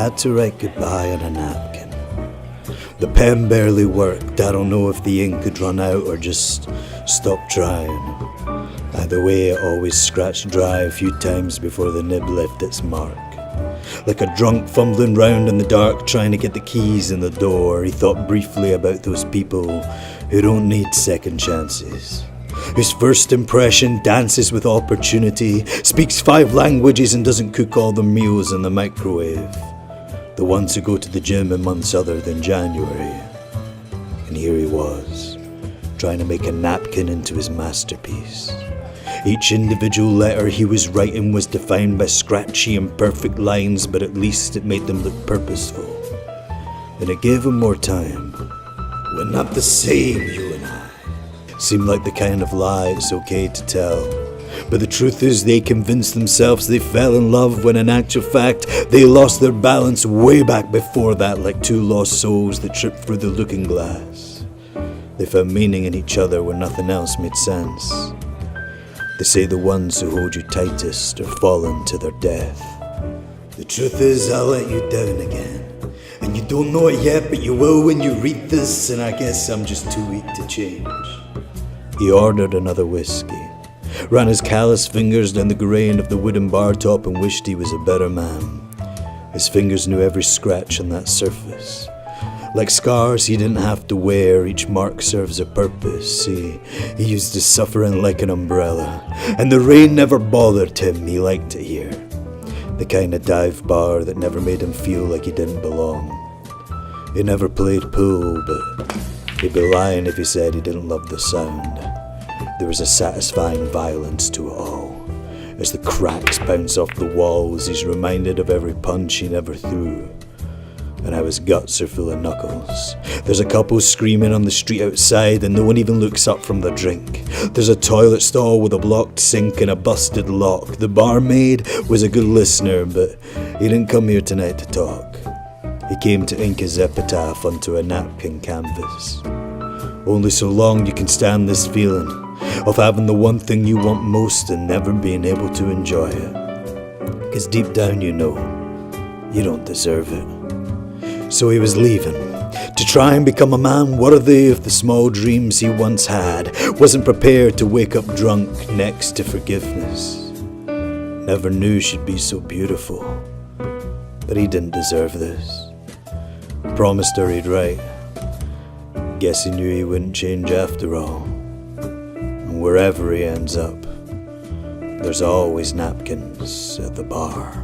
had to write goodbye on a napkin. The pen barely worked. I don't know if the ink had run out or just stopped trying. Either way, it always scratched dry a few times before the nib left its mark. Like a drunk fumbling round in the dark trying to get the keys in the door, he thought briefly about those people who don't need second chances, whose first impression dances with opportunity, speaks 5 languages and doesn't cook all the meals in the microwave. The ones who go to the gym in months other than January. And here he was, trying to make a napkin into his masterpiece. Each individual letter he was writing was defined by scratchy, imperfect lines, but at least it made them look purposeful. And it gave him more time. We're not the same, you and I. Seemed like the kind of lie it's okay to tell. But the truth is they convinced themselves they fell in love when in actual fact they lost their balance way back before that, like 2 lost souls that tripped through the looking glass. They found meaning in each other when nothing else made sense. They say the ones who hold you tightest are fallen to their death. The truth is I'll let you down again. And you don't know it yet, but you will when you read this, and I guess I'm just too weak to change. He ordered another whiskey, ran his callous fingers down the grain of the wooden bar top and wished he was a better man. His fingers knew every scratch on that surface. Like scars he didn't have to wear, each mark serves a purpose. He used his suffering like an umbrella, and the rain never bothered him, he liked it here. The kind of dive bar that never made him feel like he didn't belong. He never played pool, but he'd be lying if he said he didn't love the sound. There was a satisfying violence to it all. As the cracks bounce off the walls, he's reminded of every punch he never threw. And how his guts are full of knuckles. There's a couple screaming on the street outside and no one even looks up from their drink. There's a toilet stall with a blocked sink and a busted lock. The barmaid was a good listener, but he didn't come here tonight to talk. He came to ink his epitaph onto a napkin canvas. Only so long you can stand this feeling of having the one thing you want most and never being able to enjoy it. 'Cause deep down you know, you don't deserve it. So he was leaving, to try and become a man worthy of the small dreams he once had, wasn't prepared to wake up drunk next to forgiveness. Never knew she'd be so beautiful, but he didn't deserve this. Promised her he'd write. Guess he knew he wouldn't change after all. And wherever he ends up, there's always napkins at the bar.